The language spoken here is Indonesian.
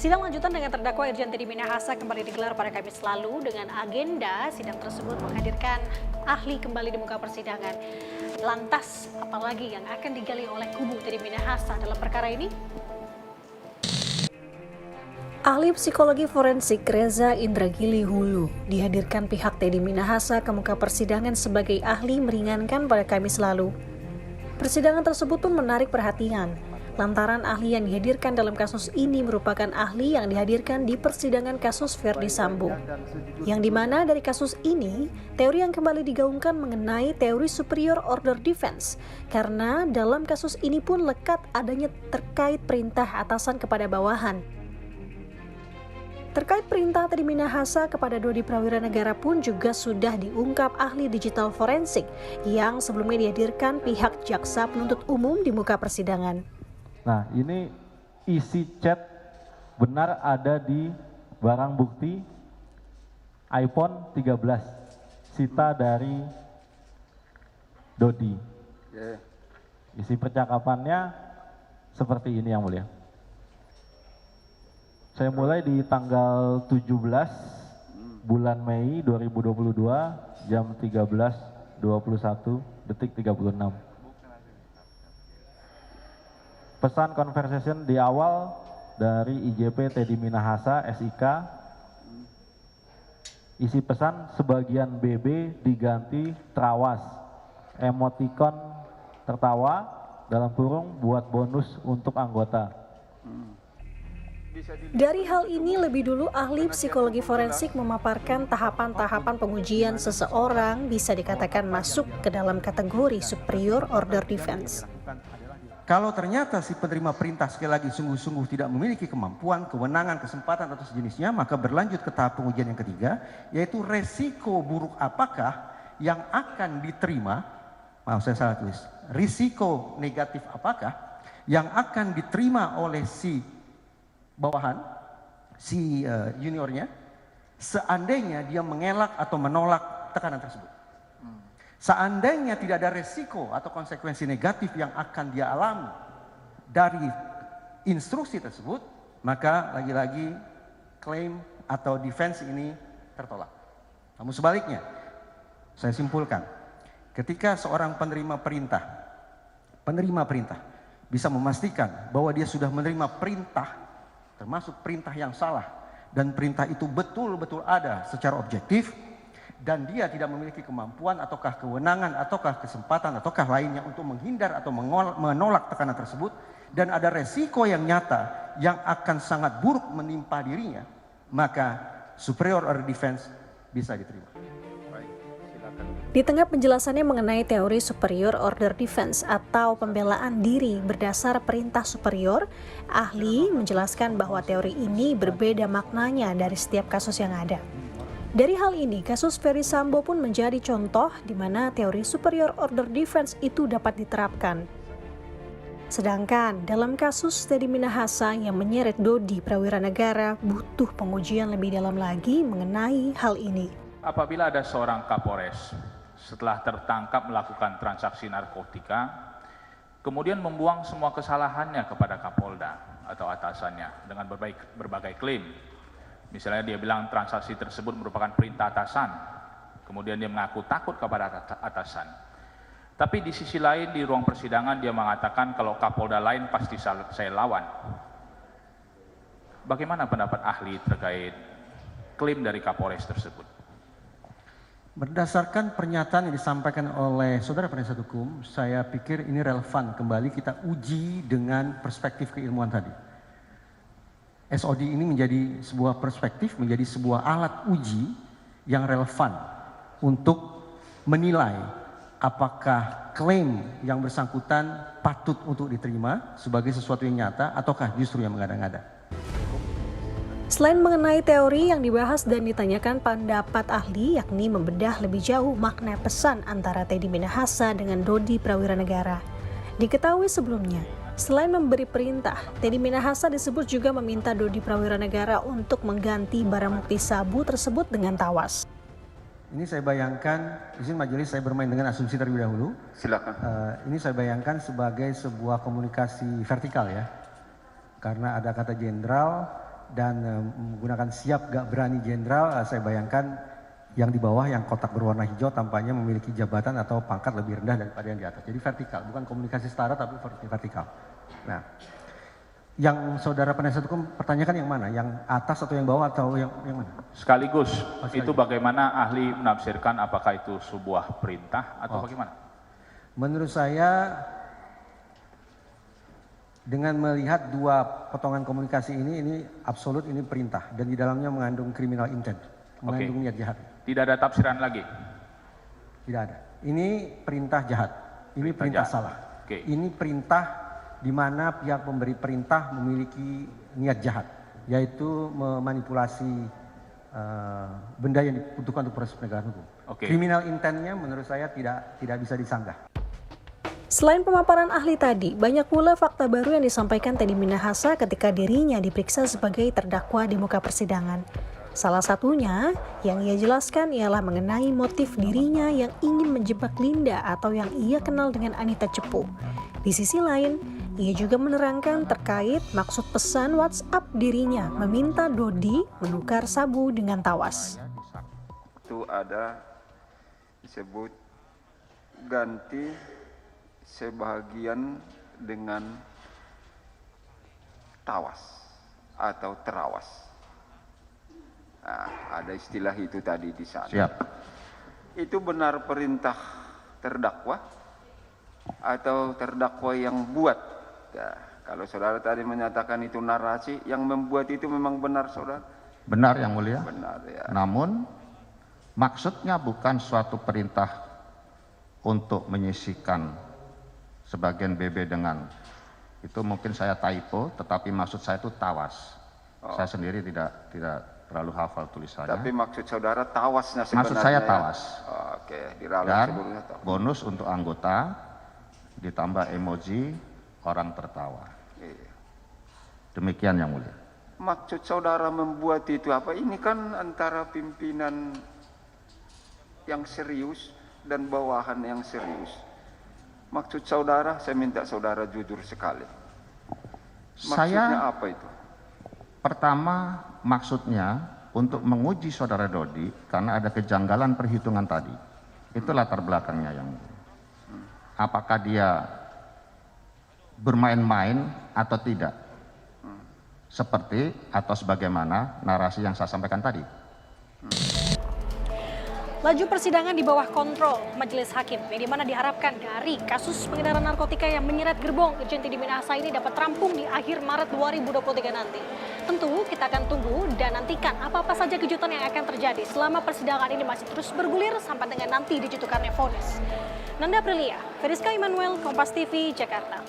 Sidang lanjutan dengan terdakwa Irjen Teddy Minahasa kembali digelar pada Kamis lalu dengan agenda sidang tersebut menghadirkan ahli kembali di muka persidangan. Lantas, apalagi yang akan digali oleh kubu Teddy Minahasa dalam perkara ini? Ahli psikologi forensik Reza Indragili Hulu dihadirkan pihak Teddy Minahasa ke muka persidangan sebagai ahli meringankan pada Kamis lalu. Persidangan tersebut pun menarik perhatian, lantaran ahli yang dihadirkan dalam kasus ini merupakan ahli yang dihadirkan di persidangan kasus Verdi Sambo. Yang dimana dari kasus ini, teori yang kembali digaungkan mengenai teori superior order defense, karena dalam kasus ini pun lekat adanya terkait perintah atasan kepada bawahan. Terkait perintah Teddy Minahasa kepada Dodi Prawiranegara pun juga sudah diungkap ahli digital forensik yang sebelumnya dihadirkan pihak jaksa penuntut umum di muka persidangan. Nah, ini isi chat benar ada di barang bukti iPhone 13 sita dari Dodi. Isi percakapannya seperti ini yang mulia. Saya mulai di tanggal 17 bulan Mei 2022 jam 13.21 detik 36. Pesan conversation di awal dari IJP Teddy Minahasa SIK. Isi pesan sebagian BB diganti trawas. Emoticon tertawa dalam kurung buat bonus untuk anggota. Dari hal ini lebih dulu ahli psikologi forensik memaparkan tahapan-tahapan pengujian seseorang bisa dikatakan masuk ke dalam kategori superior order defense. Kalau ternyata si penerima perintah sekali lagi sungguh-sungguh tidak memiliki kemampuan, kewenangan, kesempatan atau sejenisnya, maka berlanjut ke tahap pengujian yang ketiga, yaitu resiko buruk apakah yang akan diterima, maaf saya salah tulis, risiko negatif apakah yang akan diterima oleh si bawahan, si juniornya, seandainya dia mengelak atau menolak tekanan tersebut. Seandainya tidak ada resiko atau konsekuensi negatif yang akan dia alami dari instruksi tersebut, maka lagi-lagi klaim atau defense ini tertolak. Namun sebaliknya, saya simpulkan, ketika seorang penerima perintah bisa memastikan bahwa dia sudah menerima perintah, termasuk perintah yang salah, dan perintah itu betul-betul ada secara objektif, dan dia tidak memiliki kemampuan ataukah kewenangan ataukah kesempatan ataukah lainnya untuk menghindar atau menolak tekanan tersebut, dan ada resiko yang nyata yang akan sangat buruk menimpa dirinya, maka superior order defense bisa diterima. Di tengah penjelasannya mengenai teori superior order defense atau pembelaan diri berdasar perintah superior, ahli menjelaskan bahwa teori ini berbeda maknanya dari setiap kasus yang ada. Dari hal ini, kasus Verdi Sambo pun menjadi contoh di mana teori superior order defense itu dapat diterapkan. Sedangkan dalam kasus Teddy Minahasa yang menyeret Dodi Prawiranegara butuh pengujian lebih dalam lagi mengenai hal ini. Apabila ada seorang Kapolres setelah tertangkap melakukan transaksi narkotika, kemudian membuang semua kesalahannya kepada Kapolda atau atasannya dengan berbagai klaim. Misalnya dia bilang transaksi tersebut merupakan perintah atasan, kemudian dia mengaku takut kepada atasan. Tapi di sisi lain di ruang persidangan dia mengatakan kalau Kapolda lain pasti saya lawan. Bagaimana pendapat ahli terkait klaim dari Kapolres tersebut? Berdasarkan pernyataan yang disampaikan oleh saudara penasihat hukum, saya pikir ini relevan kembali kita uji dengan perspektif keilmuan tadi. SOD ini menjadi sebuah perspektif, menjadi sebuah alat uji yang relevan untuk menilai apakah klaim yang bersangkutan patut untuk diterima sebagai sesuatu yang nyata ataukah justru yang mengada-ngada. Selain mengenai teori yang dibahas dan ditanyakan pendapat ahli, yakni membedah lebih jauh makna pesan antara Teddy Minahasa dengan Dodi Prawiranegara. Diketahui sebelumnya, selain memberi perintah, Teddy Minahasa disebut juga meminta Dodi Prawiranegara untuk mengganti barang bukti sabu tersebut dengan tawas. Ini saya bayangkan, izin majelis saya bermain dengan asumsi terlebih dahulu. Silakan. Ini saya bayangkan sebagai sebuah komunikasi vertikal ya. Karena ada kata jenderal, dan menggunakan siap gak berani jenderal, saya bayangkan yang di bawah yang kotak berwarna hijau tampaknya memiliki jabatan atau pangkat lebih rendah daripada yang di atas. Jadi vertikal, bukan komunikasi setara tapi vertikal. Nah, yang saudara penasihat hukum pertanyakan yang mana? Yang atas atau yang bawah atau yang mana? Sekaligus, itu bagaimana ahli menafsirkan apakah itu sebuah perintah atau bagaimana? Menurut saya dengan melihat dua potongan komunikasi ini absolut ini perintah dan di dalamnya mengandung criminal intent, mengandung niat jahat. Tidak ada tafsiran lagi? Tidak ada. Ini perintah jahat, ini perintah salah. Ini perintah di mana pihak pemberi perintah memiliki niat jahat, yaitu memanipulasi benda yang dibutuhkan untuk proses penegakan hukum. Criminal intentnya menurut saya tidak bisa disanggah. Selain pemaparan ahli tadi, banyak pula fakta baru yang disampaikan Teddy Minahasa ketika dirinya diperiksa sebagai terdakwa di muka persidangan. Salah satunya yang ia jelaskan ialah mengenai motif dirinya yang ingin menjebak Linda atau yang ia kenal dengan Anita Cepu. Di sisi lain, ia juga menerangkan terkait maksud pesan WhatsApp dirinya meminta Dodi menukar sabu dengan tawas. Itu ada disebut ganti sebahagian dengan tawas atau terawas. Nah, ada istilah itu tadi di sana. Siap. Itu benar perintah terdakwa atau terdakwa yang buat? Ya, kalau saudara tadi menyatakan itu narasi, yang membuat itu memang benar saudara? Benar yang mulia. Benar ya. Namun maksudnya bukan suatu perintah untuk menyisihkan sebagian BB dengan itu mungkin saya typo, tetapi maksud saya itu tawas. Saya sendiri tidak terlalu hafal tulisannya. Tapi maksud saudara tawasnya sebenarnya. Maksud saya ya? tawas. Oke, diralat Dan sebelumnya tawas. bonus untuk anggota ditambah emoji orang tertawa. Iya. Demikian yang mulia. Maksud saudara membuat itu apa? Ini kan antara pimpinan yang serius dan bawahan yang serius. Maksud saudara, saya minta saudara jujur sekali. Maksudnya apa itu? Pertama, maksudnya untuk menguji saudara Dodi karena ada kejanggalan perhitungan tadi. Itu latar belakangnya yang mulia. Apakah dia bermain-main atau tidak? Seperti atau sebagaimana narasi yang saya sampaikan tadi. Laju persidangan di bawah kontrol majelis hakim, yang dimana diharapkan dari kasus pengedaran narkotika yang menyeret gerbong Irjen Teddy Minahasa ini dapat rampung di akhir Maret 2023 nanti. Tentu kita akan tunggu dan nantikan apa-apa saja kejutan yang akan terjadi selama persidangan ini masih terus bergulir sampai dengan nanti dijatuhkannya vonis. Nanda Aprilia, Feriska Immanuel, Kompas TV, Jakarta.